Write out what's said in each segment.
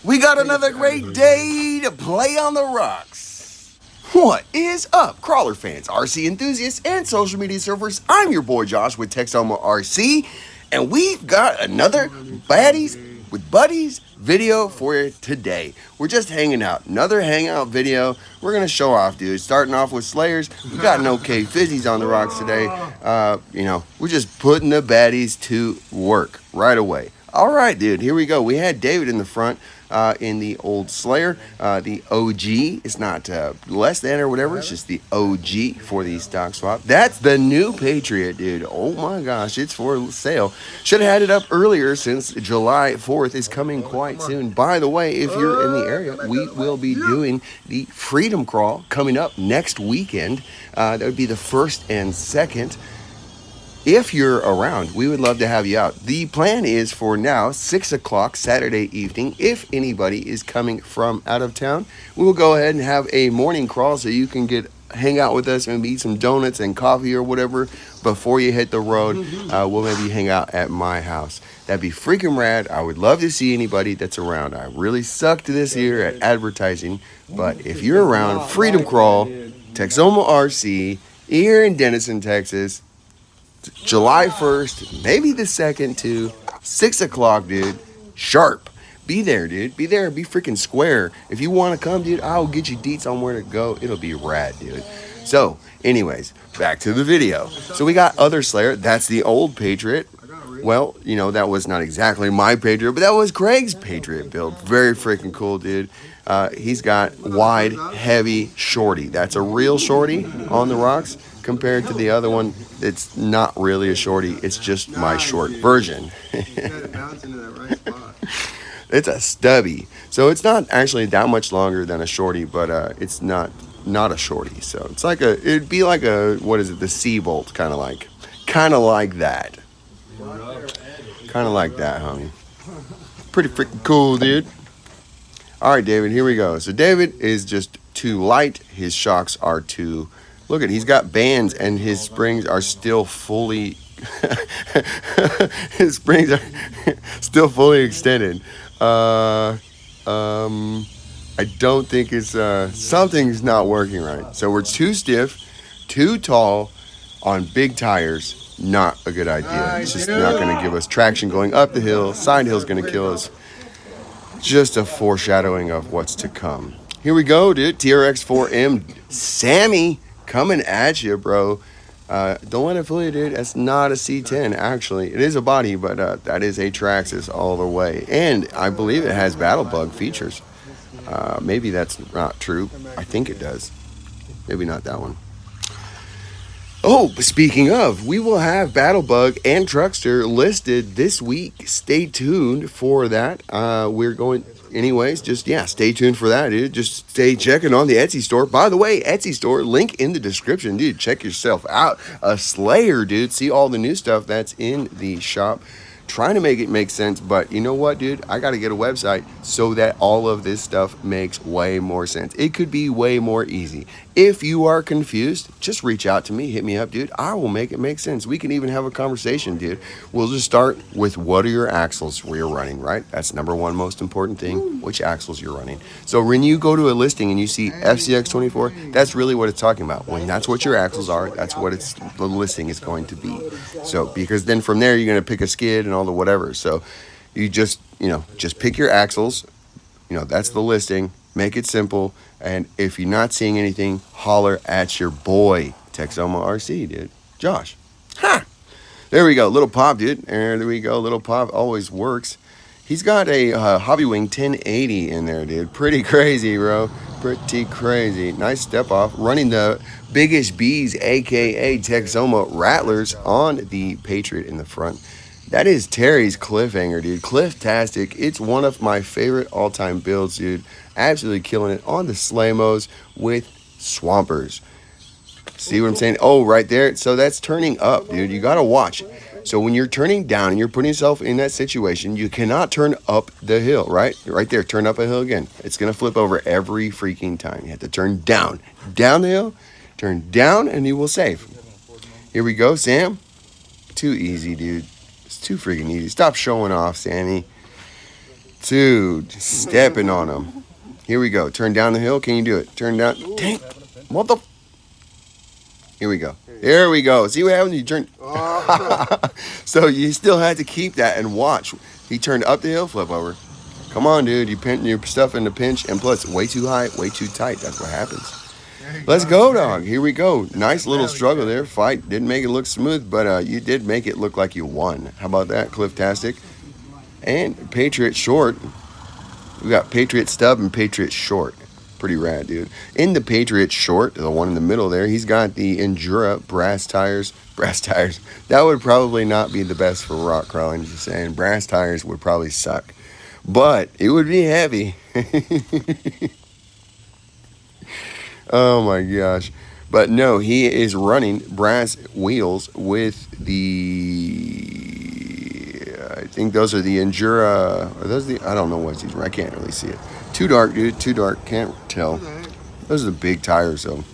We got another great day to play on the rocks. What is up, crawler fans, RC enthusiasts, and social media surfers? I'm your boy Josh with Texoma RC, and we've got another Baddies with Buddies video for you today. We're just hanging out, another hangout video. We're gonna show off, dude. Starting off with Slayers. We got an okay fizzies on the rocks today. We're just putting the baddies to work right away. All right, dude, here we go. We had David in the front in the old Slayer, the OG. It's not less than or whatever. It's just the OG for the stock swap. That's the new Patriot, dude. Oh my gosh, it's for sale. Should have had it up earlier since July 4th is coming quite soon. By the way, if you're in the area, we will be doing the Freedom Crawl coming up next weekend. That would be the 1st and 2nd. If you're around, we would love to have you out. The plan is for now, 6 o'clock Saturday evening. If anybody is coming from out of town, we will go ahead and have a morning crawl so you can hang out with us and eat some donuts and coffee or whatever before you hit the road. We'll maybe hang out at my house. That'd be freaking rad. I would love to see anybody that's around. I really sucked this year at advertising, but if you're around, Freedom Crawl, Texoma RC, here in Denison, Texas, July 1st, maybe the 2nd too, 6 o'clock, dude, sharp. Be there, dude. Be there. Be freaking square. If you want to come, dude, I'll get you deets on where to go. It'll be rad, dude. So, anyways, back to the video. So we got other Slayer. That's the old Patriot. Well, you know, that was not exactly my Patriot, but that was Craig's Patriot build. Very freaking cool, dude. He's got wide, heavy shorty. That's a real shorty on the rocks compared to the other one. It's not really a shorty. It's just my short version. It's a stubby. So it's not actually that much longer than a shorty, but it's not a shorty. So it's like it'd be like what is it? The Seabolt, kind of like that. Kind of like that, homie. Pretty freaking cool, dude. All right, David, here we go. So David is just too light. His shocks are too... Look at, he's got bands and his springs are still fully... his springs are still fully extended. I don't think it's... something's not working right. So we're too stiff, too tall on big tires. Not a good idea. It's just not going to give us traction going up the hill. Side hill's going to kill us. Just a foreshadowing of what's to come. Here we go, dude. TRX4M Sammy coming at you, bro. Don't let it fool you, dude. That's not a C10, actually. It is a body, but that is a Traxxas all the way. And I believe it has battle bug features. Maybe that's not true. I think it does. Maybe not that one. Oh, speaking of, we will have Battlebug and Truckster listed this week. Stay tuned for that. Stay tuned for that, dude. Just stay checking on the Etsy store. By the way, Etsy store, link in the description, dude. Check yourself out. A Slayer, dude. See all the new stuff that's in the shop. Trying to make it make sense, but you know what, dude? I got to get a website so that all of this stuff makes way more sense. It could be way more easy. If you are confused, just reach out to me. Hit me up, dude. I will make it make sense. We can even have a conversation, dude. We'll just start with what are your axles you're running, right? That's number one most important thing, which axles you're running. So when you go to a listing and you see FCX24, that's really what it's talking about. When that's what your axles are, that's what the listing is going to be. So because then from there, you're going to pick a skid and all the whatever. So you just pick your axles. That's the listing. Make it simple. And if you're not seeing anything, holler at your boy, Texoma RC, dude. Josh. Ha! There we go. Little Pop, dude. There we go. Little Pop always works. He's got a Hobby Wing 1080 in there, dude. Pretty crazy, bro. Pretty crazy. Nice step off. Running the biggest bees, a.k.a. Texoma Rattlers, on the Patriot in the front. That is Terry's Cliffhanger, dude. Cliff-tastic. It's one of my favorite all-time builds, dude. Absolutely killing it on the Slaymos with Swampers. See what I'm saying? Oh, right there. So that's turning up, dude. You got to watch. So when you're turning down and you're putting yourself in that situation, you cannot turn up the hill, right? Right there. Turn up a hill again. It's going to flip over every freaking time. You have to turn down. Down the hill. Turn down and you will save. Here we go, Sam. Too easy, dude. It's too freaking easy. Stop showing off, Sammy. Dude, stepping on them. Here we go. Turn down the hill. Can you do it? Turn down. Dang. What the? Here we go. Here we go. See what happens? You turn. So you still had to keep that and watch. He turned up the hill, flip over. Come on, dude. You pin your stuff in the pinch, and plus, way too high, way too tight. That's what happens. Let's go, dog. Here we go. Nice little struggle there. Fight. Didn't make it look smooth, but you did make it look like you won. How about that, Cliff-tastic? And Patriot Short. We got Patriot Stub and Patriot Short. Pretty rad, dude. In the Patriot Short, the one in the middle there, he's got the Endura brass tires. Brass tires. That would probably not be the best for rock crawling, just saying. Brass tires would probably suck. But it would be heavy. Oh my gosh. But no, he is running brass wheels with the, I think those are the Endura, are those the, I don't know what these are, I can't really see it. Too dark, dude, too dark, can't tell. Those are the big tires though.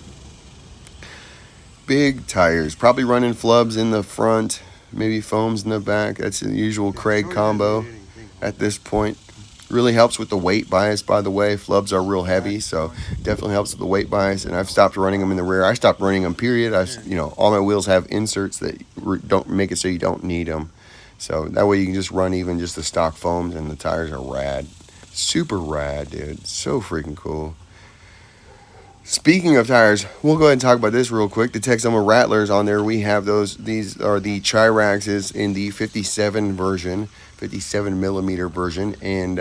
Big tires, probably running flubs in the front, maybe foams in the back. That's the usual Craig combo at this point. Really helps with the weight bias, by the way. Flubs are real heavy, so definitely helps with the weight bias. And I've stopped running them in the rear. I stopped running them, period. All my wheels have inserts that don't make it so you don't need them. So that way you can just run even just the stock foams, and the tires are rad. Super rad, dude. So freaking cool. Speaking of tires, we'll go ahead and talk about this real quick. The Texoma Rattlers on there, we have those. These are the Chiraxes in the 57 version. 57 millimeter version, and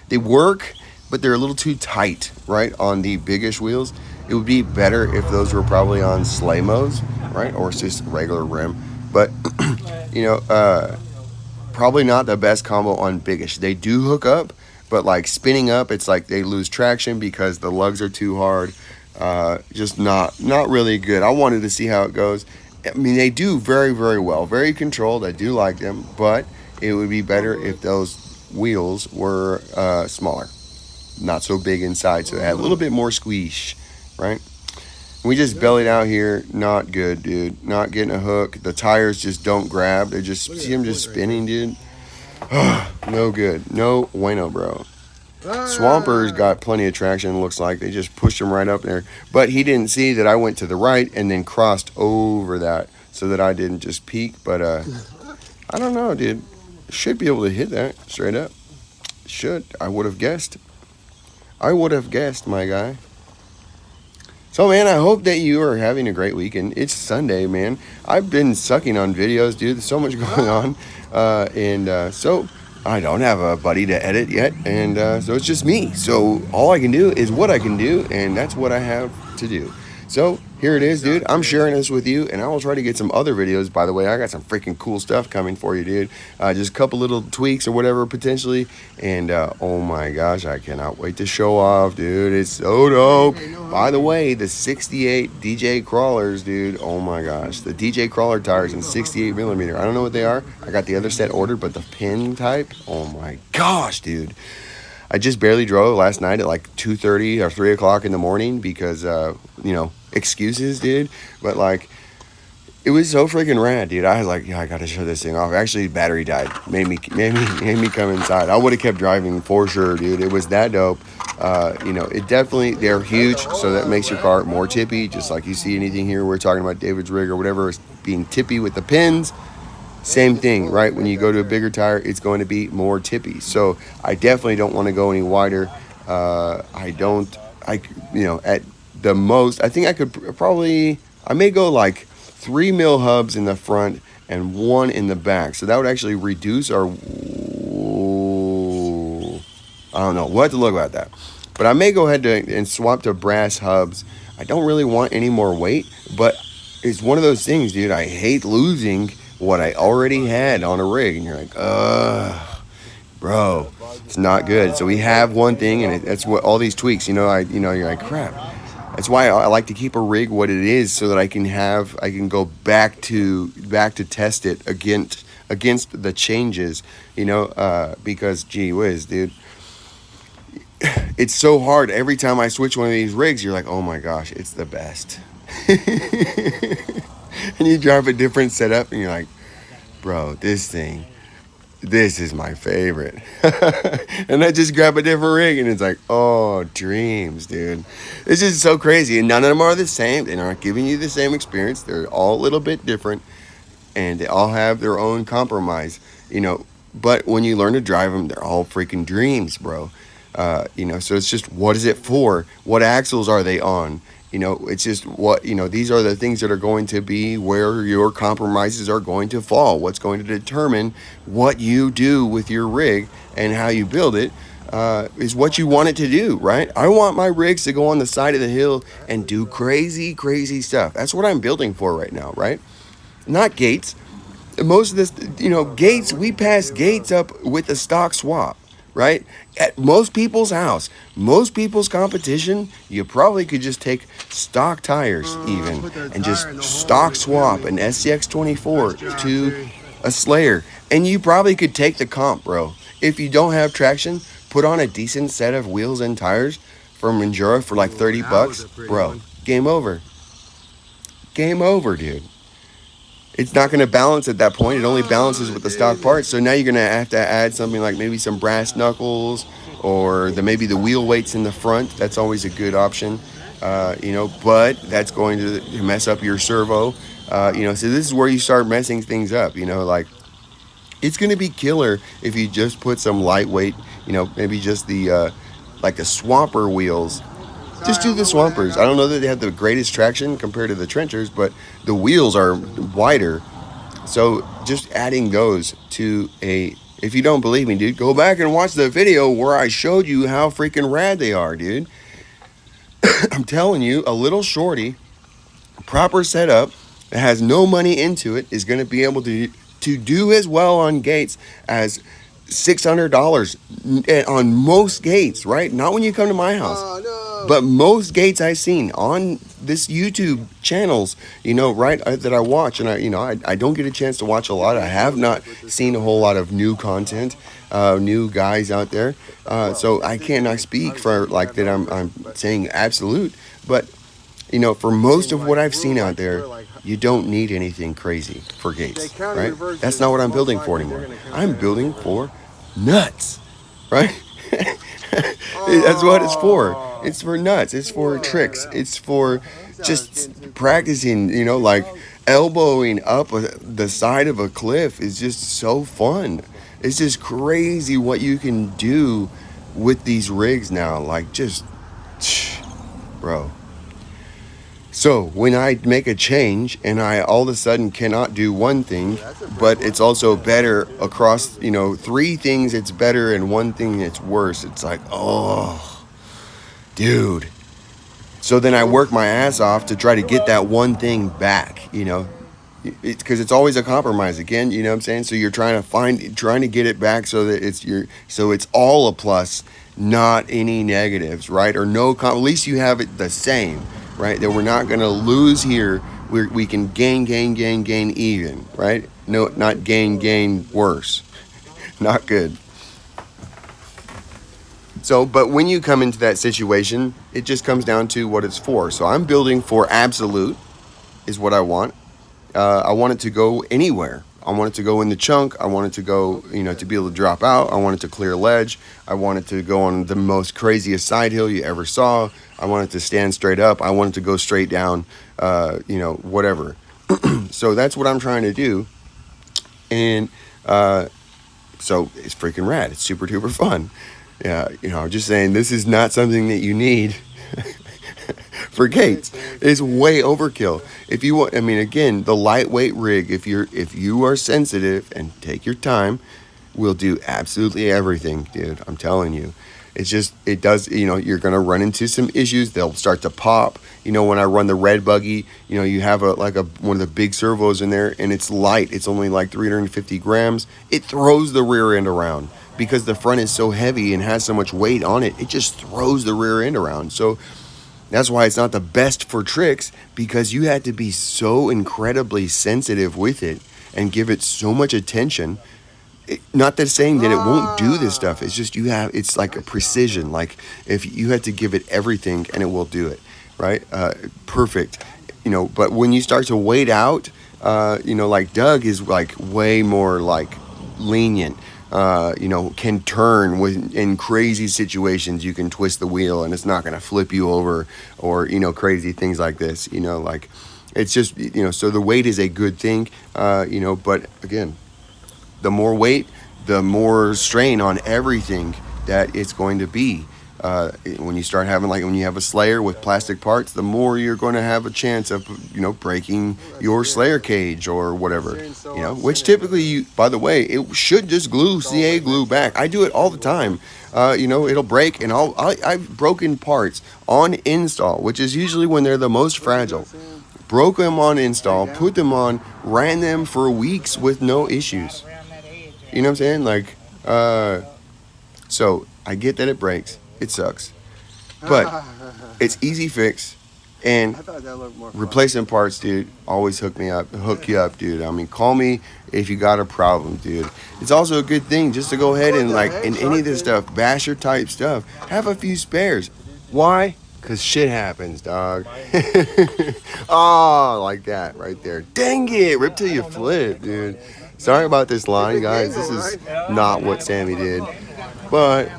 they work, but they're a little too tight, right, on the biggish wheels. It would be better if those were probably on Slamos, right, or just regular rim. But probably not the best combo on biggish. They do hook up, but like spinning up, it's like they lose traction because the lugs are too hard. Just not really good. I wanted to see how it goes. I mean, they do very, very well. Very controlled. I do like them. But it would be better if those wheels were smaller. Not so big inside. So they had a little bit more squeeze, right? We just bellied out here. Not good, dude. Not getting a hook. The tires just don't grab. They just, see them just spinning, dude? No good. No bueno, bro. Swamper's got plenty of traction, looks like. They just pushed him right up there. But he didn't see that I went to the right and then crossed over that so that I didn't just peek. But I don't know, dude. Should be able to hit that straight up. Should. I would have guessed. My guy. So, man, I hope that you are having a great weekend. It's Sunday, man. I've been sucking on videos, dude. There's so much going on. So I don't have a buddy to edit yet, and so it's just me. So all I can do is what I can do, and that's what I have to do. So here it is, dude. I'm sharing this with you, and I will try to get some other videos. By the way, I got some freaking cool stuff coming for you, dude. Just a couple little tweaks or whatever, potentially. And oh my gosh, I cannot wait to show off, dude. It's so dope. By the way, the 68 DJ crawlers, dude. Oh my gosh, the DJ crawler tires in 68 millimeter. I don't know what they are. I got the other set ordered, but the pin type. Oh my gosh, dude. I just barely drove last night at like 2:30 or 3 o'clock in the morning because, excuses, dude. But like, it was so freaking rad, dude. I was like, yeah, I got to show this thing off. Actually, battery died. Made me come inside. I would have kept driving for sure, dude. It was that dope. It definitely, they're huge, so that makes your car more tippy. Just like you see anything here, we're talking about David's rig or whatever, is being tippy with the pins. Same thing, right? When you go to a bigger tire, it's going to be more tippy. So I definitely don't want to go any wider. At the most, I think I could I may go like 3 mil hubs in the front and 1 in the back. So that would actually reduce our, I don't know. We'll have to look about that. But I may go ahead and swap to brass hubs. I don't really want any more weight, but it's one of those things, dude. I hate losing what I already had on a rig, and you're like, bro, it's not good. So we have one thing, and that's what all these tweaks, you're like, crap. That's why I like to keep a rig what it is, so that I can go back to test it against the changes, because gee whiz, dude, it's so hard. Every time I switch one of these rigs, you're like, oh my gosh, it's the best. And you drive a different setup and you're like, bro, this thing this is my favorite. And I just grab a different rig and it's like, oh, dreams, dude. It's just so crazy. And none of them are the same. They're not giving you the same experience. They're all a little bit different and they all have their own compromise, you know. But when you learn to drive them, they're all freaking dreams, bro. So it's just, what is it for? What axles are they on? It's just what, these are the things that are going to be where your compromises are going to fall. What's going to determine what you do with your rig and how you build it is what you want it to do, right? I want my rigs to go on the side of the hill and do crazy, crazy stuff. That's what I'm building for right now, right? Not gates. Most of this, gates, we pass gates up with a stock swap, right? At most people's house, most people's competition, you probably could just take stock tires even and just stock swap an SCX24 to a Slayer. And you probably could take the comp, bro. If you don't have traction, put on a decent set of wheels and tires from Endura for like $30, bro. Game over. Game over, dude. It's not going to balance at that point. It only balances with the stock parts. So now you're going to have to add something like maybe some brass knuckles or maybe the wheel weights in the front. That's always a good option, but that's going to mess up your servo. So this is where you start messing things up, like it's going to be killer if you just put some lightweight, maybe just the like the swamper wheels. Just do the swampers. I don't know that they have the greatest traction compared to the trenchers, but the wheels are wider. So just adding those to if you don't believe me, dude, go back and watch the video where I showed you how freaking rad they are, dude. I'm telling you, a little shorty, proper setup, that has no money into it, is going to be able to do as well on gates as $600 on most gates, right? Not when you come to my house. But most gates I've seen on this YouTube channels, right, that I watch, and I don't get a chance to watch a lot. I have not seen a whole lot of new content, new guys out there. So I cannot speak for like that. I'm saying absolute, but for most of what I've seen out there, you don't need anything crazy for gates, right? That's not what I'm building for anymore. I'm building for nuts, right? That's what it's for. It's for nuts. It's for tricks. It's for just practicing, like elbowing up the side of a cliff is just so fun. It's just crazy what you can do with these rigs now. Like just, bro. So when I make a change and I all of a sudden cannot do one thing, but it's also better across, three things it's better and one thing it's worse. It's like, oh, dude. So then I work my ass off to try to get that one thing back, because it's always a compromise again, you know what I'm saying? So you're trying to get it back so that it's all a plus, not any negatives, right? Or at least you have it the same. Right, that we're not going to lose here. We can gain even, right? No, not gain worse. Not good. So, but when you come into that situation, it just comes down to what it's for. So I'm building for absolute is what I want. I want it to go anywhere. I want it to go in the chunk. I want it to go, to be able to drop out. I want it to clear ledge. I want it to go on the most craziest side hill you ever saw. I want it to stand straight up. I want it to go straight down, whatever. So that's what I'm trying to do. And so it's freaking rad. It's super duper fun. Yeah, I'm just saying this is not something that you need for gates. It's way overkill. If you want, again, the lightweight rig, if you are sensitive and take your time, will do absolutely everything, dude. I'm telling you. It's just, it does, you're going to run into some issues. They'll start to pop. When I run the red buggy, you have one of the big servos in there and it's light. It's only like 350 grams. It throws the rear end around because the front is so heavy and has so much weight on it. It just throws the rear end around. So that's why it's not the best for tricks, because you had to be so incredibly sensitive with it and give it so much attention. Not that saying that it won't do this stuff. It's just it's like a precision. Like if you had to give it everything and it will do it, right? Perfect. But when you start to wait out, like Doug is like way more like lenient. can turn in crazy situations. You can twist the wheel and it's not going to flip you over, or crazy things like this. Like it's just so the weight is a good thing. But again, the more weight, the more strain on everything that it's going to be. When you start having, like when you have a Slayer with plastic parts, the more you're going to have a chance of breaking your Slayer cage or whatever. Which typically, by the way, it should just glue CA glue back. I do it all the time. It'll break, and I've broken parts on install, which is usually when they're the most fragile. Broke them on install, put them on, ran them for weeks with no issues. You know what I'm saying? Like, so I get that it breaks. It sucks. But it's easy fix. And replacing parts, dude, always hook you up, dude. I mean, call me if you got a problem, dude. It's also a good thing just to go ahead and, like, in any of this stuff, basher type stuff, have a few spares. Why? Because shit happens, dog. Oh, like that right there. Dang it. Rip till you flip, dude. Sorry about this line, guys. This is not what Sammy did. But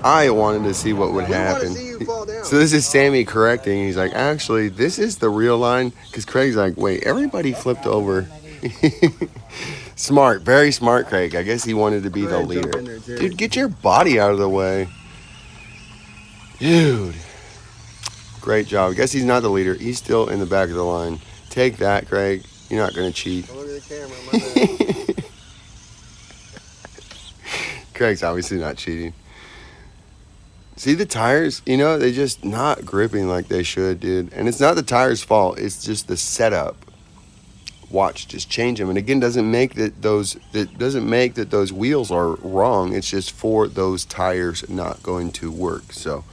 I wanted to see what would happen. So this is Sammy correcting. He's like, actually, this is the real line. Because Craig's like, wait, everybody flipped over. Smart. Very smart, Craig. I guess he wanted to be the leader. Dude, get your body out of the way. Dude. Great job. I guess he's not the leader. He's still in the back of the line. Take that, Craig. You're not going to cheat. Look at the camera. Craig's obviously not cheating. See the tires? They're just not gripping like they should, dude. And it's not the tires' fault. It's just the setup. Watch, just change them. And again, doesn't make that those wheels are wrong. It's just for those tires not going to work. So,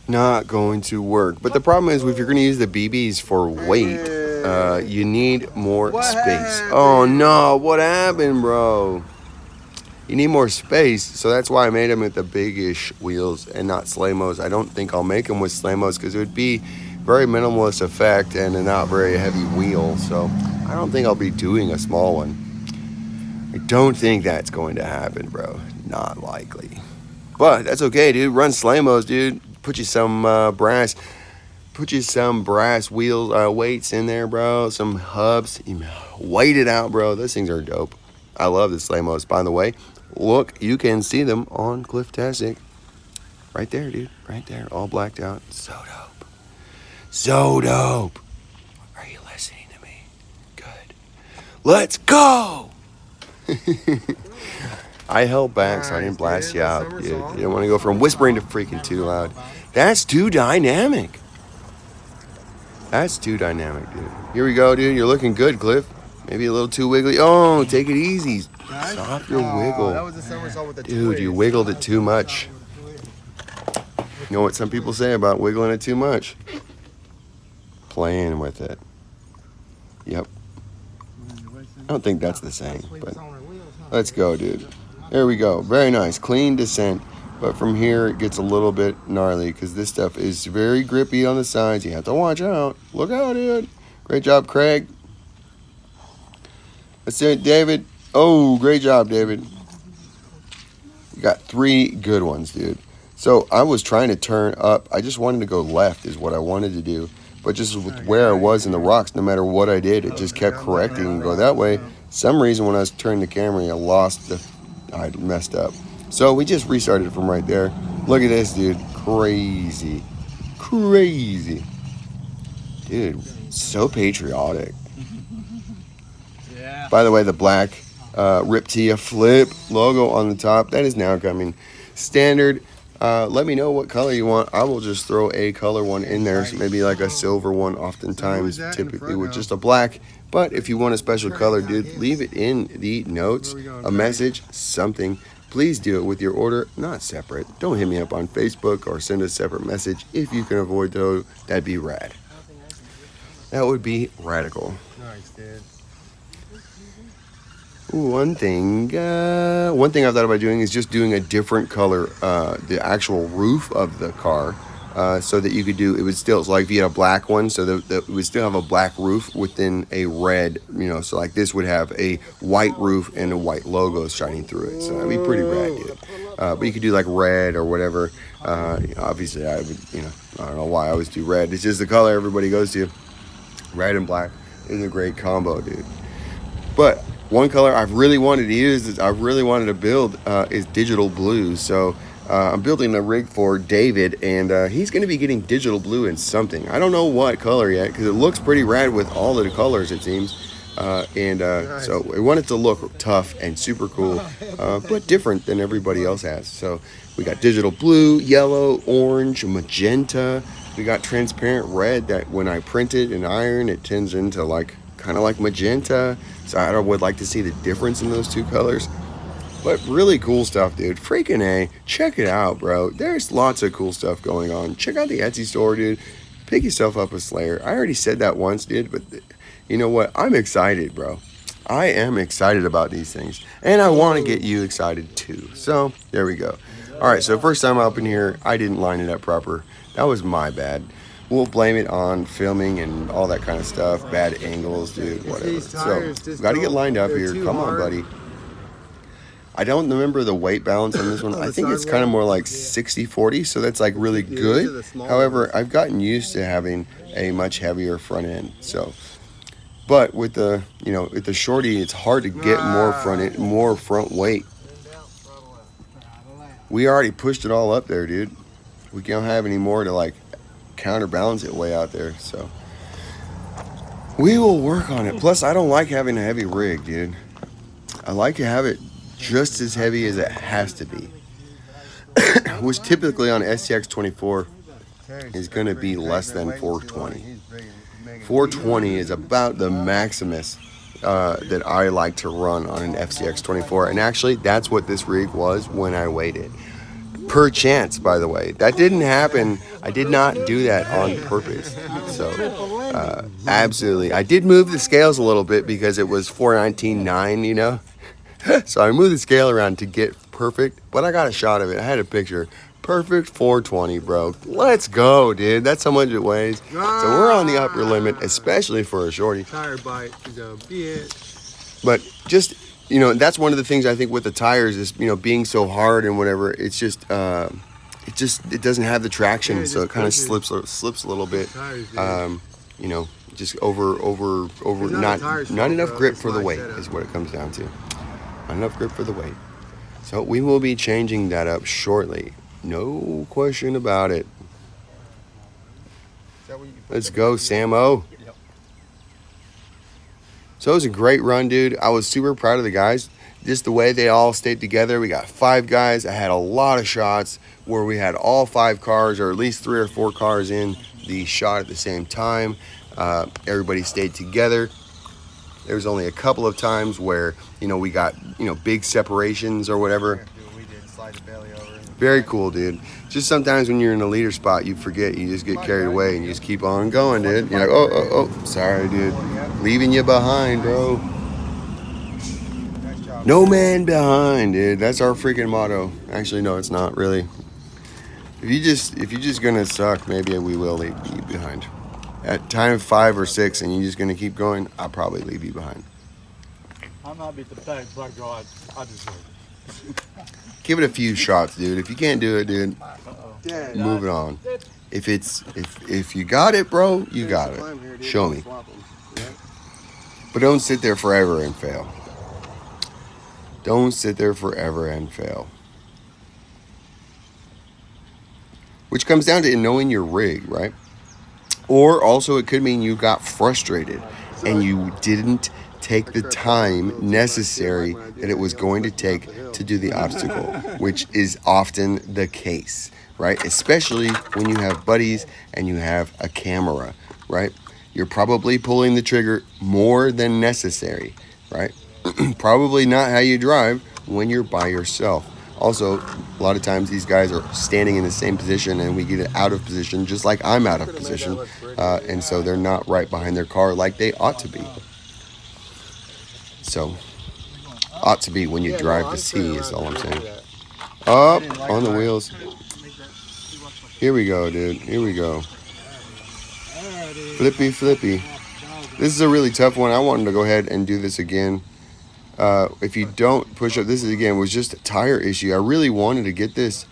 not going to work. But the problem is, if you're going to use the BBs for weight, you need more space. Oh no, what happened, bro? You need more space, so that's why I made them with the big-ish wheels and not Slamos. I don't think I'll make them with Slamos because it would be very minimalist effect and a not very heavy wheel. So I don't think I'll be doing a small one. I don't think that's going to happen, bro. Not likely. But that's okay, dude. Run Slamos, dude. Put you some brass wheel weights in there, bro. Some hubs. Weight it out, bro. Those things are dope. I love the Slamos, by the way. Look, you can see them on Cliff-Tastic. Right there, dude. Right there. All blacked out. So dope. So dope. Are you listening to me? Good. Let's go! I held back so I didn't blast you out, dude. You didn't want to go from whispering to freaking too loud. That's too dynamic. That's too dynamic, dude. Here we go, dude. You're looking good, Cliff. Maybe a little too wiggly. Oh, take it easy. Stop your wiggle. That was a somersault with a Dude, twist. you wiggled it too much. You know what some people say about wiggling it too much? Playing with it. Yep. I don't think that's the same, but let's go, dude. There we go. Very nice. Clean descent. But from here, it gets a little bit gnarly because this stuff is very grippy on the sides. You have to watch out. Look out, dude. Great job, Craig. That's it, David. Oh, great job, David. You got 3 good ones, dude. So I was trying to turn up. I just wanted to go left is what I wanted to do. But just with where I was in the rocks, no matter what I did, it just kept correcting and go that way. Some reason when I was turning the camera, I messed up. So we just restarted from right there. Look at this, dude. Crazy. Crazy. Dude, so patriotic. Yeah. By the way, the black Riptia Flip logo on the top, that is now coming standard. Let me know what color you want. I will just throw a color one in there, so maybe like a silver one, oftentimes, typically with just a black. But if you want a special color, dude, leave it in the notes, a message, something. Please do it with your order, not separate. Don't hit me up on Facebook or send a separate message. If you can avoid those, that'd be rad. That would be radical. Nice, dude. One thing I thought about doing is just doing a different color, the actual roof of the car, so that you could do, it would still, so like if you had a black one, so it would still have a black roof within a red, so like this would have a white roof and a white logo shining through it. So that'd be pretty rad, dude. But you could do like red or whatever. Obviously I would, I don't know why I always do red. It's just the color everybody goes to. Red and black is a great combo, dude. But one color I've really wanted to use, I really wanted to build is digital blue. So I'm building a rig for David, and he's going to be getting digital blue in something. I don't know what color yet, because it looks pretty rad with all of the colors, it seems. So we want it to look tough and super cool, but different than everybody else has. So we got digital blue, yellow, orange, magenta. We got transparent red that when I print it and iron, it turns into kind of like magenta. So I would like to see the difference in those two colors. But really cool stuff, dude. Freaking A. Check it out, bro. There's lots of cool stuff going on. Check out the Etsy store, dude. Pick yourself up a Slayer. I already said that once, dude, but you know what? I'm excited, bro. I am excited about these things. And I want to get you excited too. So, there we go. All right, so first time up in here, I didn't line it up proper. That was my bad. We'll blame it on filming and all that kind of stuff. Bad angles, dude, whatever. So, got to get lined up here. Come on, buddy. I don't remember the weight balance on this one. I think it's kind of more like 60-40, so that's like really good. However, I've gotten used to having a much heavier front end. So, but with the, with the shorty, it's hard to get more front weight. We already pushed it all up there, dude. We don't have any more to counterbalance it way out there. So we will work on it. Plus, I don't like having a heavy rig, dude. I like to have it just as heavy as it has to be, which typically on STX 24 is going to be less than 420. 420 is about the maximus that I like to run on an FCX 24, and actually that's what this rig was when I weighed it. Per chance, by the way, that didn't happen. I did not do that on purpose. So absolutely, I did move the scales a little bit because it was 419.9, So I moved the scale around to get perfect, but I got a shot of it. I had a picture. Perfect 420, bro. Let's go, dude. That's how much it weighs. So we're on the upper limit, especially for a shorty. Tire bite is a bitch. But just, that's one of the things I think with the tires is, being so hard and whatever. It's just, it doesn't have the traction, so it kind of slips a little bit. Just over. Not enough grip for the weight is what it comes down to. Not enough grip for the weight. So we will be changing that up shortly. No question about it. Let's go, Samo. So it was a great run, dude. I was super proud of the guys. Just the way they all stayed together. We got 5 guys. I had a lot of shots where we had all 5 cars, or at least 3 or 4 cars in the shot at the same time. Everybody stayed together. There was only a couple of times where, we got, big separations or whatever. Very cool, dude. Just sometimes when you're in a leader spot, you forget. You just get carried away and you just keep on going, dude. You're like, oh, sorry, dude. Leaving you behind, bro. No man behind, dude. That's our freaking motto. Actually, no, it's not really. If you're just gonna suck, maybe we will leave you behind. At time 5 or 6, and you're just gonna keep going, I'll probably leave you behind. I might be the best black girl I deserve. Give it a few shots, dude. If you can't do it, dude, move it on. If you got it, bro, you got it. Show me. But don't sit there forever and fail. Don't sit there forever and fail. Which comes down to knowing your rig, right? Or also it could mean you got frustrated and you didn't take the time necessary that it was going to take to do the obstacle, which is often the case, right? Especially when you have buddies and you have a camera, right? You're probably pulling the trigger more than necessary, right? Probably not how you drive when you're by yourself. Also, a lot of times these guys are standing in the same position and we get out of position just like I'm out of position. And so they're not right behind their car like they ought to be. So, ought to be when you drive to see is all I'm saying. Up on the wheels. Here we go, dude. Here we go. Flippy, flippy. This is a really tough one. I wanted to go ahead and do this again. If you don't push up, this is again was just a tire issue. I really wanted to get this,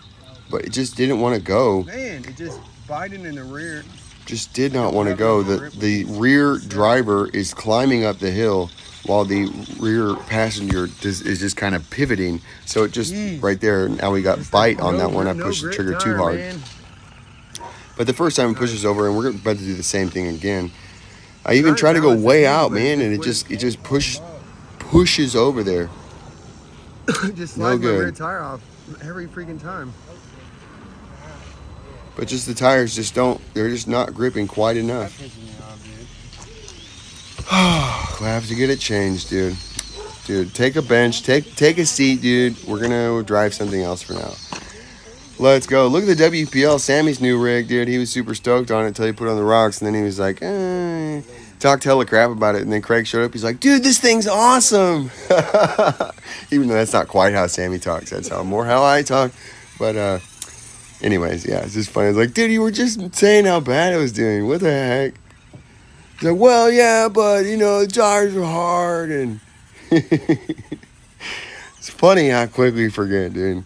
but it just didn't want to go. Man, it just biting in the rear. Just did not want to go. The rear driver is climbing up the hill while the rear passenger is just kind of pivoting. So it just right there. Now we got bite on that one. I pushed the trigger too hard. Man. But the first time it pushes over, and we're about to do the same thing again. I even try to go way out, man, and it just pushes over there. Just slides my rear tire off every freaking time. But just the tires they're just not gripping quite enough. We'll have to get it changed, dude. Dude, take a bench, take a seat, dude. We're gonna drive something else for now. Let's go. Look at the WPL, Sammy's new rig, dude. He was super stoked on it until he put it on the rocks, and then he was like, talked hella crap about it. And then Craig showed up. He's like, dude, this thing's awesome. Even though that's not quite how Sammy talks. That's how I talk. But anyways, yeah, it's just funny. It's like, dude, you were just saying how bad it was doing. What the heck? He's like, well, yeah, but, the tires are hard. And it's funny how quickly you forget, dude.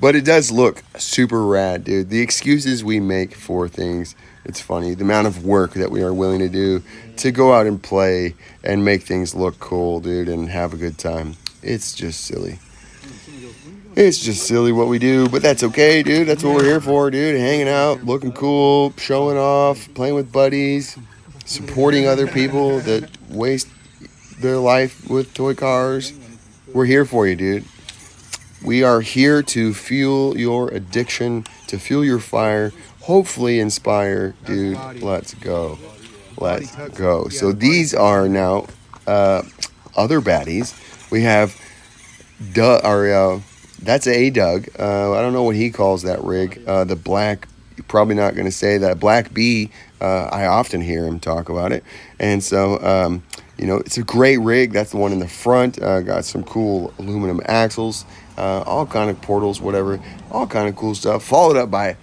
But it does look super rad, dude. The excuses we make for things, it's funny. The amount of work that we are willing to do to go out and play and make things look cool, dude, and have a good time. It's just silly. It's just silly what we do, but that's okay, dude. That's what we're here for, dude. Hanging out, looking cool, showing off, playing with buddies, supporting other people that waste their life with toy cars. We're here for you, dude. We are here to fuel your addiction, to fuel your fire, hopefully inspire, dude. Let's go. Let's go. So these are now other baddies. We have that's a Doug. I don't know what he calls that rig. The black, you're probably not going to say that. Black B, I often hear him talk about it. And so, it's a great rig. That's the one in the front. Got some cool aluminum axles. All kind of portals, whatever, all kind of cool stuff. Followed up by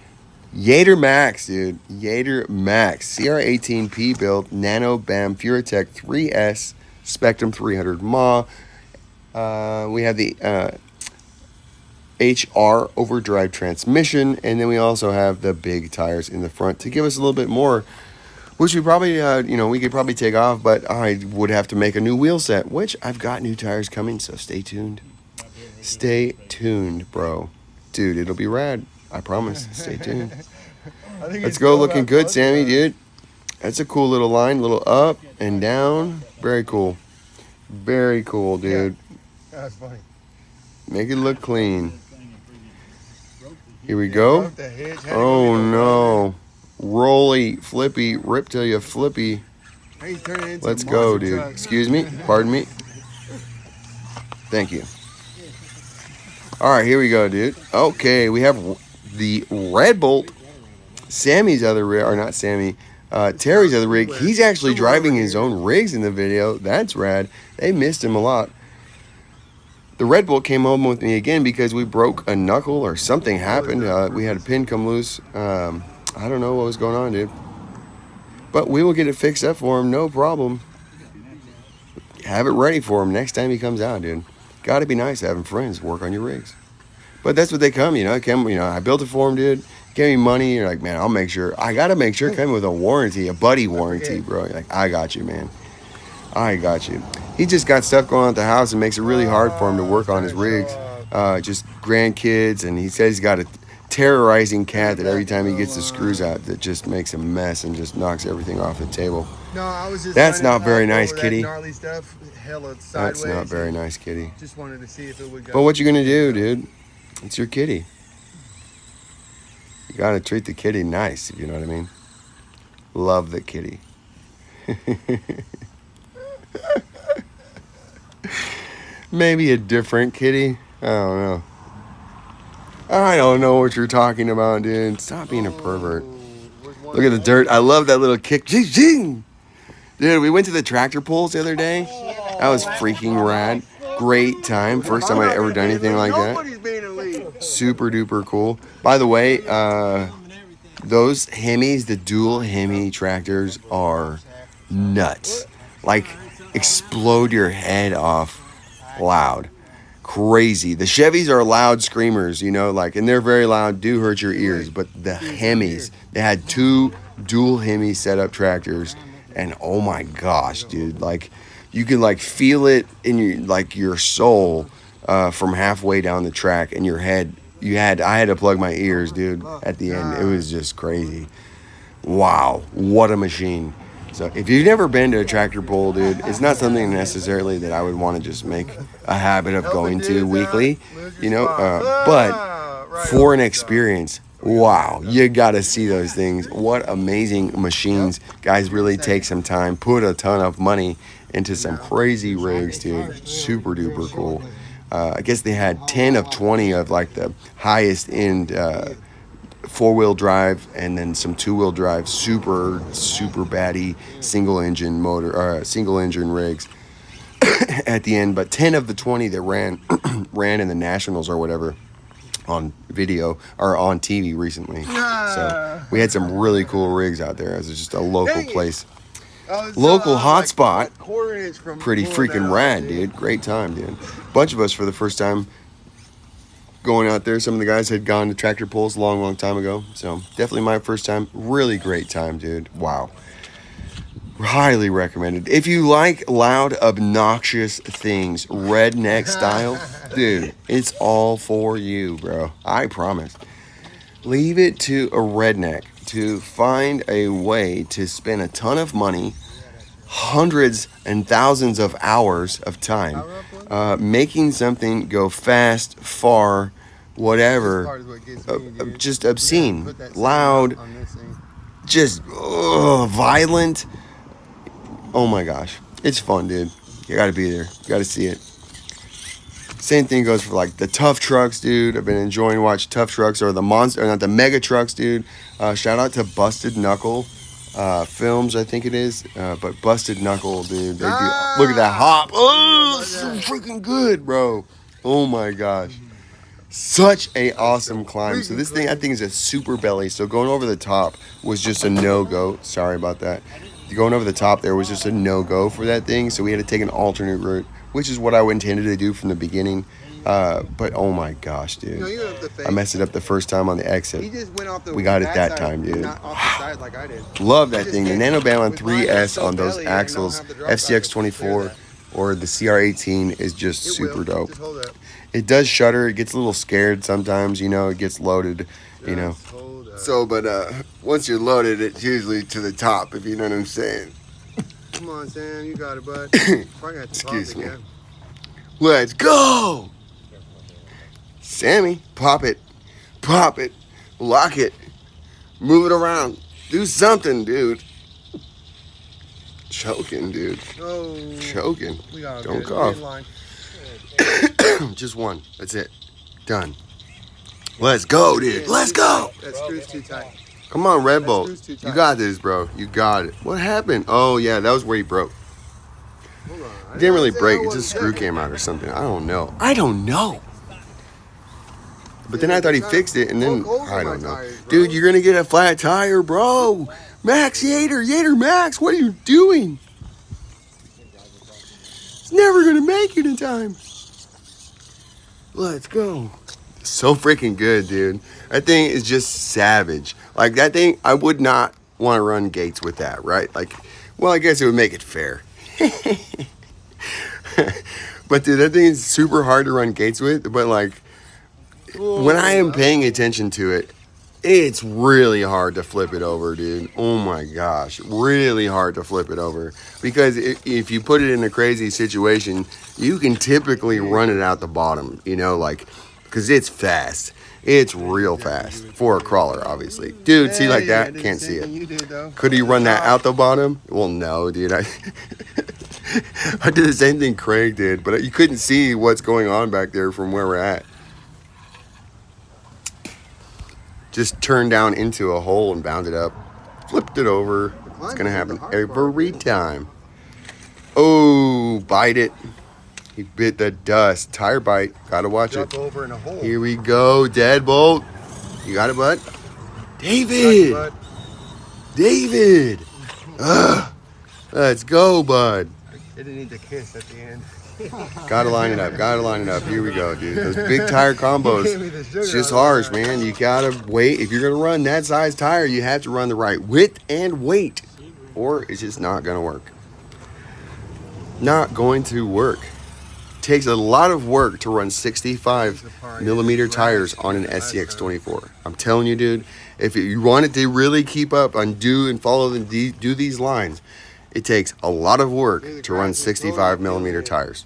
Yater Max, dude. Yater Max, CR18P build, Nano BAM Furatech 3S Spectrum 300 mAh. We have the HR overdrive transmission, and then we also have the big tires in the front to give us a little bit more, which we probably, we could probably take off, but I would have to make a new wheel set, which I've got new tires coming, so stay tuned. Stay tuned, bro. Dude, it'll be rad. I promise. Stay tuned. Let's go. Looking good, Sammy, dude. That's a cool little line. Little up and down. Very cool. Very cool, dude. Yeah, that's funny. Make it look clean. Here we go. Oh, no. Rolly, flippy, rip till you flippy. Let's go, dude. Excuse me. Pardon me. Thank you. All right, here we go, dude. Okay, we have the Red Bolt, Sammy's other rig, or not Sammy, Terry's other rig. He's actually driving his own rigs in the video. That's rad. They missed him a lot. The Red Bolt came home with me again because we broke a knuckle or something happened. We had a pin come loose. I don't know what was going on, dude. But we will get it fixed up for him, no problem. Have it ready for him next time he comes out, dude. Gotta be nice having friends work on your rigs. But that's what they come, I built it for him, dude. Gave me money. You're like, man, I'll make sure. I gotta make sure it came with a warranty, a buddy warranty, bro. You're like, I got you, man. I got you. He just got stuff going on at the house and makes it really hard for him to work on his rigs. Just grandkids, and he says he's got a terrorizing cat that every time he gets the screws out, that just makes a mess and just knocks everything off the table. No, I was just. That's not very nice, kitty. Gnarly stuff, hella sideways. That's not very nice, kitty. Just wanted to see if it would go. But what you gonna do, dude? It's your kitty. You gotta treat the kitty nice, if you know what I mean. Love the kitty. Maybe a different kitty. I don't know. I don't know what you're talking about, dude. Stop being a pervert. Look at the dirt. I love that little kick. Dude, we went to the tractor pulls the other day. That was freaking rad. Great time. First time I'd ever done anything like that. Super duper cool. By the way, those Hemis, the dual Hemi tractors are nuts. Like, explode your head off loud. Crazy. The Chevys are loud screamers, you know, like, and they're very loud, do hurt your ears. But the Hemis, they had 2 dual Hemi setup tractors, and oh my gosh, dude, like, you can like feel it in your soul from halfway down the track, and your head. I had to plug my ears, dude, at the end. It was just crazy. Wow, what a machine. So if you've never been to a tractor pull, dude, it's not something necessarily that I would want to just make a habit of going to weekly, you know, but for an experience, wow, you got to see those things. What amazing machines. Guys really take some time, put a ton of money into some crazy rigs, dude. Super duper cool. I guess they had 10 of 20 of like the highest end 4-wheel drive, and then some 2-wheel drive, super batty single engine rigs at the end. But 10 of the 20 that ran in the Nationals or whatever on video or on TV recently. So we had some really cool rigs out there. It was just a local place. Local hotspot, pretty freaking rad, dude. Great time, dude. Bunch of us for the first time going out there. Some of the guys had gone to tractor pulls a long time ago, so definitely my first time. Really great time, dude. Wow. Highly recommended. If you like loud, obnoxious things, redneck style, dude, it's all for you, bro. I promise. Leave it to a redneck to find a way to spend a ton of money, hundreds and thousands of hours of time, making something go fast, far, whatever, just obscene, loud, just violent. Oh my gosh, it's fun, dude. You gotta be there. You gotta see it. Same thing goes for like the tough trucks, dude. I've been enjoying watching tough trucks, or the monster, or not the mega trucks, dude. Shout out to Busted Knuckle Films, I think it is. But Busted Knuckle, dude. They do, look at that hop. Oh, so freaking good, bro. Oh my gosh. Such a awesome climb. So this thing, I think, is a super belly. So going over the top was just a no-go. Sorry about that. Going over the top there was just a no-go for that thing. So we had to take an alternate route, which is what I intended to do from the beginning. But oh my gosh, dude. I messed it up the first time on the exit. We got it that time, dude. Love that thing. The Nanobalance 3S on those axles, FCX24 or the CR18 is just super dope. It does shudder. It gets a little scared sometimes, you know. It gets loaded, you know. So, but once you're loaded, it's usually to the top, if you know what I'm saying. Come on, Sam, you got it, bud. Excuse me. Let's go! Sammy, pop it, lock it, move it around, do something, dude. Choking, dude. Oh, choking. Don't cough. Just one. That's it. Done. Let's go, dude. Let's go. That screw's too tight. Come on, Red Bolt. You got this, bro. You got it. What happened? Oh, yeah, that was where he broke. Hold on. It didn't really break. It just screw came out or something. I don't know. But then I thought he fixed it, and then I don't know. Dude, you're gonna get a flat tire, bro. Max Yater Max, what are you doing? It's never gonna make it in time. Let's go. So freaking good, dude. That thing is just savage. Like, that thing, I would not want to run gates with that, right? Like, well, I guess it would make it fair. But dude, that thing is super hard to run gates with. But like, when I am paying attention to it, it's really hard to flip it over, dude. Oh my gosh, really hard to flip it over. Because if you put it in a crazy situation, you can typically run it out the bottom, you know, like, because it's fast. It's real fast for a crawler, obviously. Dude, see like that? Can't see it. Could he run that out the bottom? Well, no, dude. I did the same thing Craig did, but you couldn't see what's going on back there from where we're at. Just turned down into a hole and bounded up. Flipped it over. It's going to happen every time. Oh, bite it. He bit the dust. Tire bite. Gotta watch it. Over in a hole. Here we go. Deadbolt. You got it, bud? David! David! Let's go, bud. It didn't need the kiss at the end. Gotta line it up. Here we go, dude. Those big tire combos, it's just harsh, man. You gotta wait. If you're gonna run that size tire, you have to run the right width and weight, or it's just not gonna work. Not going to work. Takes a lot of work to run 65 millimeter tires on an SCX24. I'm telling you, dude, if you want it to really keep up and do and follow and do these lines, it takes a lot of work to run 65 millimeter tires.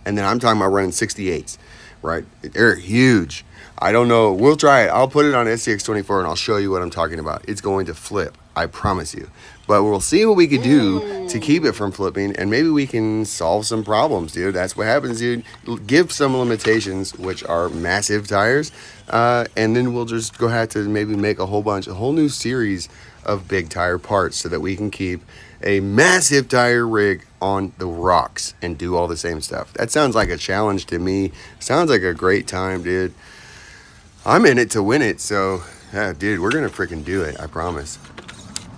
And then I'm talking about running 68s, right? They're huge. I don't know. We'll try it. I'll put it on SCX24 and I'll show you what I'm talking about. It's going to flip. I promise you. But we'll see what we could do to keep it from flipping, and maybe we can solve some problems, dude. That's what happens, dude. Give some limitations, which are massive tires, and then we'll just go ahead to maybe make a whole new series of big tire parts so that we can keep a massive tire rig on the rocks and do all the same stuff. That sounds like a challenge to me. Sounds like a great time, dude. I'm in it to win it, so yeah, dude, we're gonna freaking do it, I promise.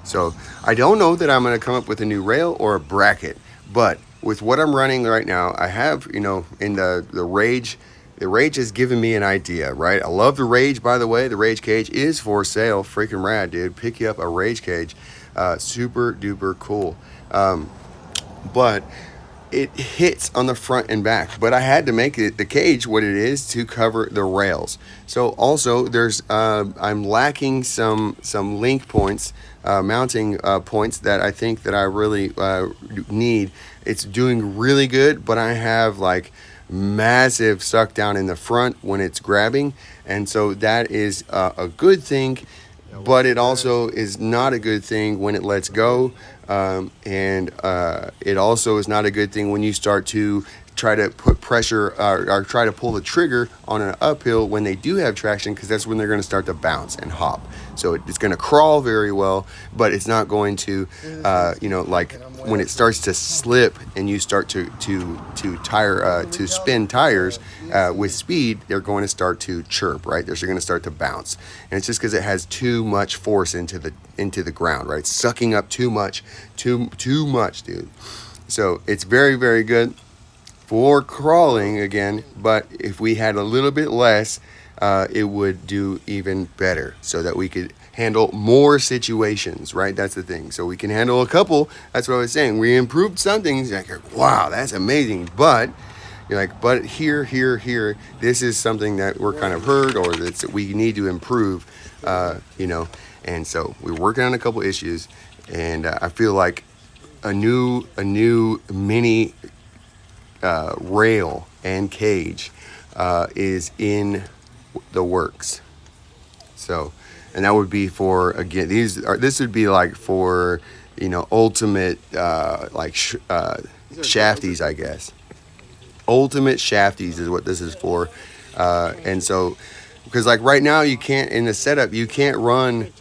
So I don't know that I'm going to come up with a new rail or a bracket, but with what I'm running right now, I have, in the Rage has given me an idea, right? I love the Rage, by the way. The Rage cage is for sale. Freaking rad, dude. Pick you up a Rage cage. Super duper cool. But it hits on the front and back, but I had to make the cage what it is to cover the rails. So also there's I'm lacking some link points, mounting points that I think that I really need. It's doing really good, but I have like massive suck down in the front when it's grabbing, and so that is a good thing, but it also is not a good thing when it lets go. And it also is not a good thing when you start to try to put pressure or try to pull the trigger on an uphill when they do have traction, because that's when they're going to start to bounce and hop. So it's going to crawl very well, but it's not going to, like when it starts to slip and you start to spin tires with speed, they're going to start to chirp, right? They're going to start to bounce, and it's just because it has too much force into the ground, right? Sucking up too much, dude. So it's very, very good for crawling again, but if we had a little bit less, it would do even better, so that we could handle more situations, right? That's the thing. So we can handle a couple. That's what I was saying. We improved something. It's like, wow, that's amazing. But you're like, but here, this is something that we're kind of hurt, or that we need to improve, And so we're working on a couple issues, and I feel like a new mini rail and cage is in the works. So, and that would be for, again, this would be like for, ultimate shafties, I guess. Ultimate shafties is what this is for. And so, because like right now you can't, in the setup, you can't run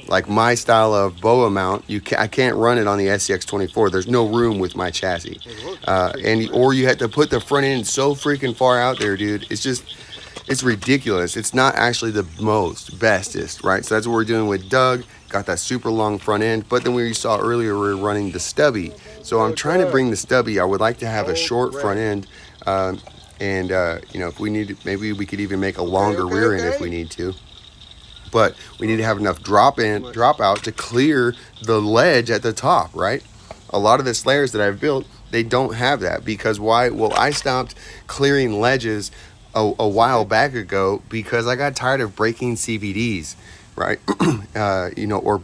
like my style of boa mount. I can't run it on the SCX24. There's no room with my chassis. Or you have to put the front end so freaking far out there, dude. It's ridiculous. It's not actually the bestest, right? So that's what we're doing with Doug. Got that super long front end, but then we saw earlier we were running the stubby. So I'm trying to bring the stubby. I would like to have a short front end, if we need, maybe we could even make a longer rear end if we need to. But we need to have enough drop out to clear the ledge at the top, right? A lot of the slayers that I've built, they don't have that. Because why? Well, I stopped clearing ledges a while back ago because I got tired of breaking CVDs, right? Or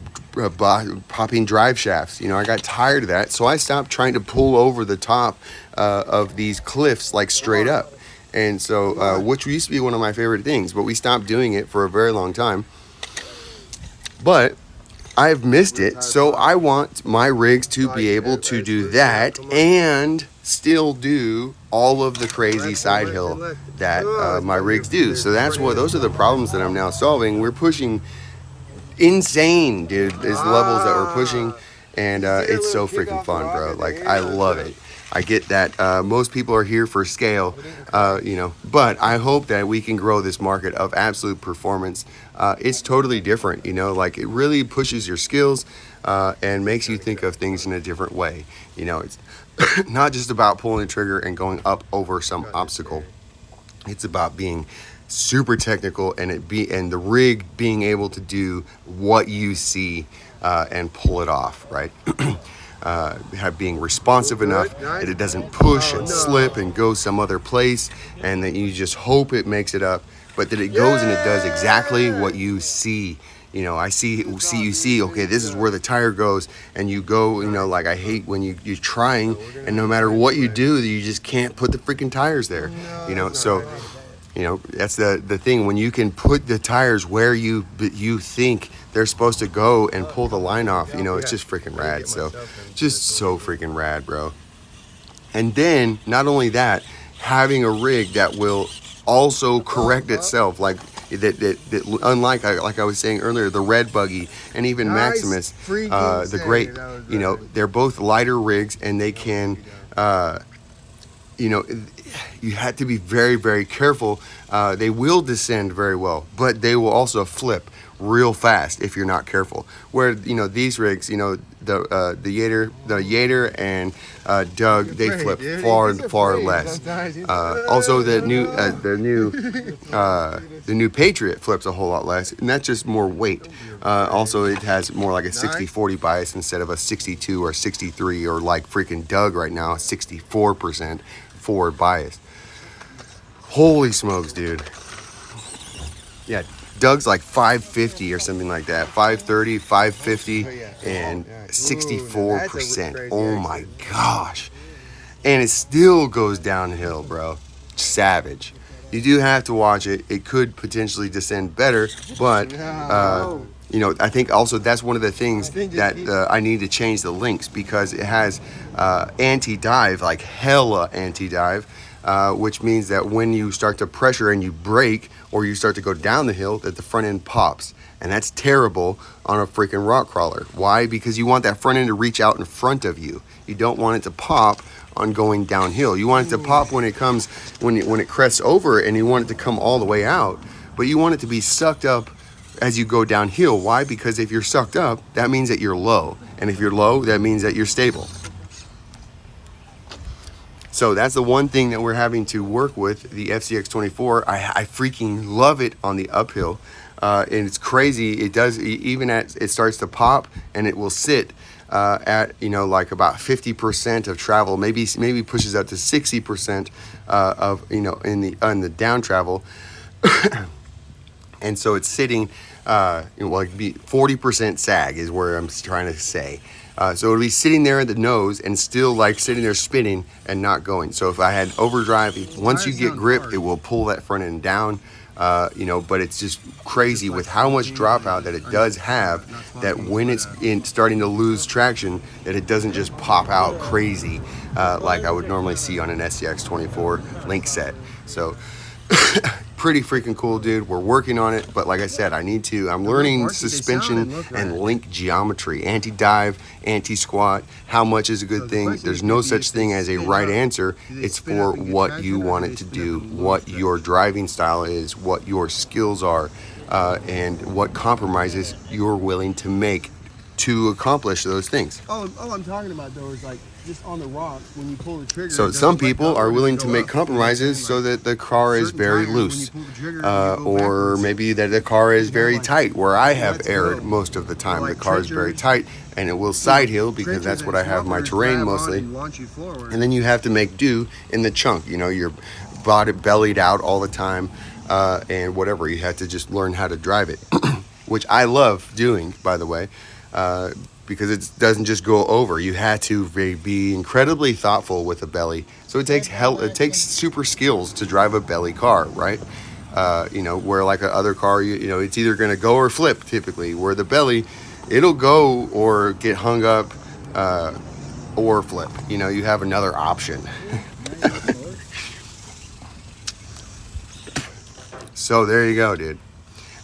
popping drive shafts. I got tired of that. So I stopped trying to pull over the top of these cliffs like straight up. And so, which used to be one of my favorite things, but we stopped doing it for a very long time. But I've missed it, so I want my rigs to be able to do that and still do all of the crazy side hill that my rigs do. So those are the problems that I'm now solving. We're pushing insane, dude, is levels that we're pushing, and it's so freaking fun, bro. Like, I love it. I get that most people are here for scale, you know, but I hope that we can grow this market of absolute performance. It's totally different, you know, like it really pushes your skills and makes you think of things in a different way. You know, it's not just about pulling the trigger and going up over some obstacle. It's about being super technical and the rig being able to do what you see and pull it off, right? Being responsive enough that it doesn't push and slip and go some other place, and that you just hope it makes it up, but that it goes and it does exactly what you see. You know, I see, okay, this is where the tire goes, and you go, you know, like I hate when you're trying, and no matter what you do, you just can't put the freaking tires there, you know, so, you know, that's the thing, when you can put the tires where you think they're supposed to go and pull the line off, you know, it's just freaking rad. So just so freaking rad, bro. And then not only that, having a rig that will also correct itself, like that unlike like I was saying earlier, the Red Buggy and even Maximus, the Great, you know, they're both lighter rigs, and they can you know, you have to be very, very careful. They will descend very well, but they will also flip real fast if you're not careful. Where, you know, these rigs, you know, the Yater and Doug, they flip far less. Also, the new Patriot flips a whole lot less, and that's just more weight. Also, it has more like a 60-40 bias instead of a 62 or 63, or like freaking Doug right now, 64% forward bias. Holy smokes, dude. Yeah, Doug's like 550 or something like that. 530, 550, and 64%. Oh my gosh. And it still goes downhill, bro. Savage. You do have to watch it. It could potentially descend better, but you know, I think also that's one of the things that I need to change the links, because it has anti-dive, like hella anti-dive, which means that when you start to pressure and you brake, or you start to go down the hill, that the front end pops. And that's terrible on a freaking rock crawler. Why? Because you want that front end to reach out in front of you. You don't want it to pop on going downhill. You want it to pop when it comes, when it crests over, and you want it to come all the way out. But you want it to be sucked up as you go downhill. Why? Because if you're sucked up, that means that you're low. And if you're low, that means that you're stable. So that's the one thing that we're having to work with, the FCX24. I freaking love it on the uphill. And it's crazy. It does, even as it starts to pop, and it will sit at, you know, like about 50% of travel, maybe pushes up to 60% of, you know, in the down travel. And so it's sitting, you know, like 40% sag is where I'm trying to say. So it'll be sitting there at the nose and still like sitting there spinning and not going. So if I had overdrive, once you get grip, it will pull that front end down. You know, but it's just crazy with how much dropout that it does have, that when it's starting to lose traction, that it doesn't just pop out crazy like I would normally see on an SCX24 link set. So pretty freaking cool, dude. We're working on it, but like I said, I'm learning suspension and link geometry, anti-dive, anti-squat. How much is a good thing? There's no such thing as a right answer. It's for what you want it to do, what your driving style is, what your skills are, and what compromises you're willing to make to accomplish those things. All I'm talking about though is like just on the rock when you pull the trigger. So some people are willing to make compromises so that the car is very loose, or maybe that the car is very tight, where I have erred most of the time. The car is very tight and it will side hill because that's what I have my terrain mostly. And then you have to make do in the chunk. You know, you're bellied out all the time, and whatever. You have to just learn how to drive it, which I love doing, by the way. Because it doesn't just go over. You have to be incredibly thoughtful with a belly. So it takes super skills to drive a belly car, right? You know, where like a other car, you know, it's either going to go or flip typically. Where the belly, it'll go or get hung up or flip. You know, you have another option. So there you go, dude.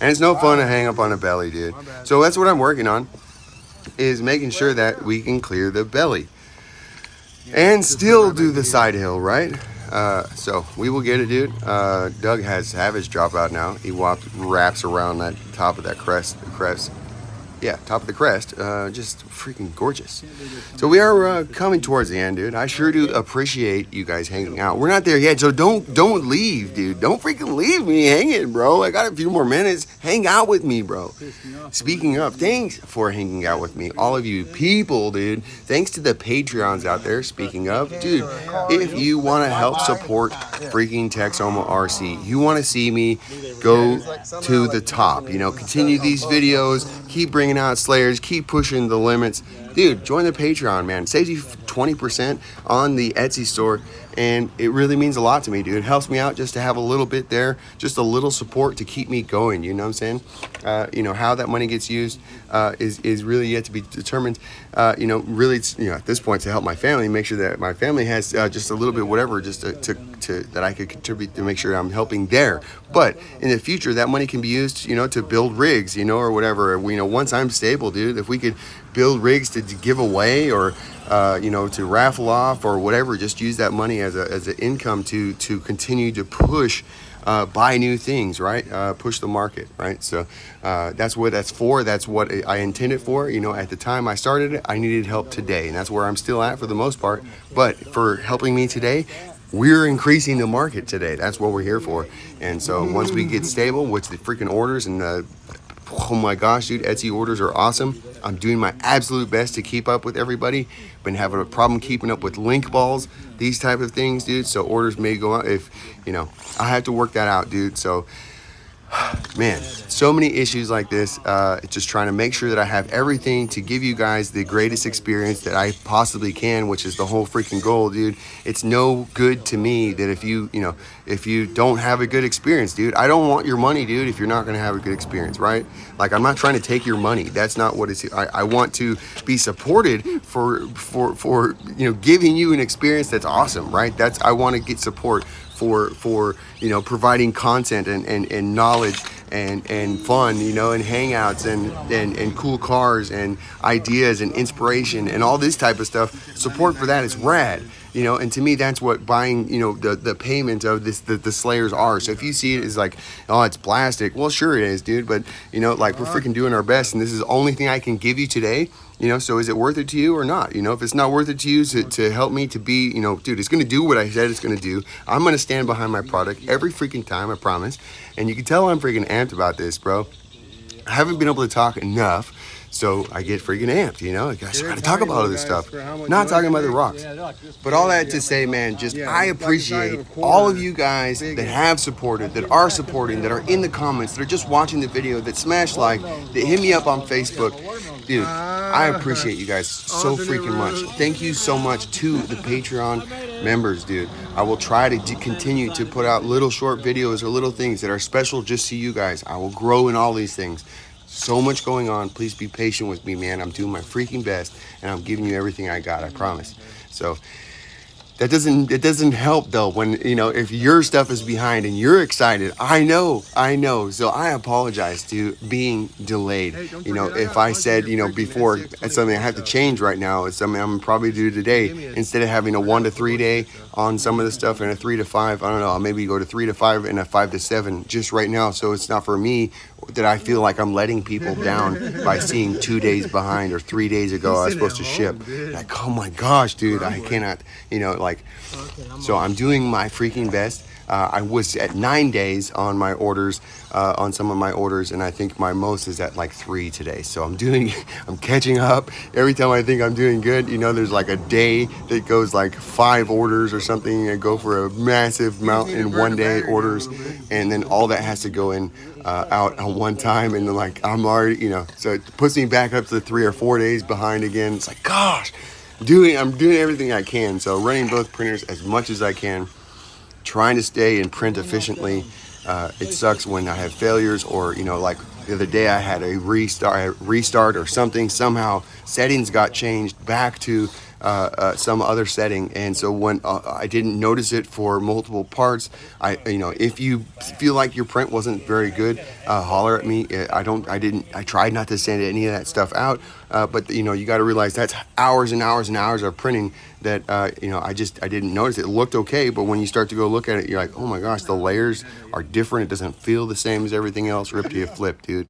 And it's no fun to hang up on a belly, dude. So that's what I'm working on, is making sure that we can clear the belly. and still do the side hill, right? So we will get it, dude. Doug has Savage drop out now. He wraps around that top of that crest. Yeah, top of the crest. Just freaking gorgeous. So we are coming towards the end, dude. I sure do appreciate you guys hanging out. We're not there yet, so don't leave, dude. Don't freaking leave me hanging, bro. I got a few more minutes. Hang out with me, bro. Speaking of, thanks for hanging out with me, all of you people, dude. Thanks to the Patreons out there. Speaking of, dude, if you want to help support freaking Texoma RC, you want to see me go to the top, you know, continue these videos, keep bringing out Slayers, keep pushing the limits, dude, join the Patreon, man. Saves you 20% on the Etsy store, and it really means a lot to me, dude. It helps me out just to have a little bit there, just a little support to keep me going, you know what I'm saying? You know, how that money gets used is really yet to be determined. You know, really, it's, you know, at this point, to help my family, make sure that my family has just a little bit, whatever, just to that I could contribute to make sure I'm helping there. But in the future, that money can be used, you know, to build rigs, you know, or whatever. You know, once I'm stable, dude, if we could build rigs to give away, or you know, to raffle off or whatever, just use that money as an income to continue to push, buy new things, right? Push the market, right? So that's what that's for. That's what I intended for. You know, at the time I started it, I needed help today, and that's where I'm still at for the most part. But for helping me today, we're increasing the market today. That's what we're here for. And so once we get stable, what's the freaking orders, and oh my gosh, dude, Etsy orders are awesome. I'm doing my absolute best to keep up with everybody. Been having a problem keeping up with link balls, these type of things, dude. So orders may go out if, you know, I have to work that out, dude. So, man, so many issues like this. Just trying to make sure that I have everything to give you guys the greatest experience that I possibly can, which is the whole freaking goal, dude. It's no good to me that if you know, if you don't have a good experience, dude. I don't want your money, dude, if you're not going to have a good experience, right? Like, I'm not trying to take your money. That's not what it's. I want to be supported for you know, giving you an experience that's awesome, right? That's, I want to get support for you know, providing content and knowledge and fun, you know, and hangouts and cool cars and ideas and inspiration and all this type of stuff. Support for that is rad, you know, and to me that's what buying, you know, the payment of this the Slayers are. So if you see it as like, oh, it's plastic, well, sure it is, dude, but you know, like, we're freaking doing our best, and this is the only thing I can give you today. You know, so is it worth it to you or not? You know, if it's not worth it to you to help me to be, you know, dude, it's going to do what I said it's going to do. I'm going to stand behind my product every freaking time, I promise. And you can tell I'm freaking amped about this, bro. I haven't been able to talk enough, so I get freaking amped, you know? I just got to talk about all this stuff. Not talking about the rocks. But all that to say, man, just I appreciate all of you guys that have supported, that are supporting, that are in the comments, that are just watching the video, that smash like, that hit me up on Facebook. Dude, I appreciate you guys so freaking much. Thank you so much to the Patreon members, dude. I will try to continue to put out little short videos or little things that are special just to you guys. I will grow in all these things. So much going on. Please be patient with me, man. I'm doing my freaking best, and I'm giving you everything I got, I promise. So it doesn't help though when, you know, if your stuff is behind and you're excited. I know. So I apologize to being delayed. You know, if I said, you know, before, it's something I have to change right now. It's something I'm probably do today. Instead of having a 1 to 3 day on some of the stuff and a 3 to 5, I don't know, I'll maybe go to 3 to 5 and a 5 to 7 just right now. So it's not for me that I feel like I'm letting people down by seeing 2 days behind, or 3 days ago I was supposed to ship. Like, oh my gosh, dude, I cannot, you know, like, so I'm doing my freaking best. I was at 9 days on my orders, on some of my orders, and I think my most is at like 3 today. So I'm catching up. Every time I think I'm doing good, you know, there's like a day that goes like 5 orders or something, and go for a massive amount in 1 day orders, and then all that has to go in out on one time, and then like I'm already, you know, so it puts me back up to 3 or 4 days behind again. It's like, gosh, I'm doing everything I can. So running both printers as much as I can, trying to stay and print efficiently. It sucks when I have failures, or, you know, like the other day I had a restart or something. Somehow settings got changed back to some other setting. And so when I didn't notice it for multiple parts, if you feel like your print wasn't very good, holler at me. I tried not to send any of that stuff out, but you got to realize that's hours and hours and hours of printing that I didn't notice. It looked okay, but when you start to go look at it, you're like, oh my gosh, the layers are different. It doesn't feel the same as everything else. Rip to you flip, dude.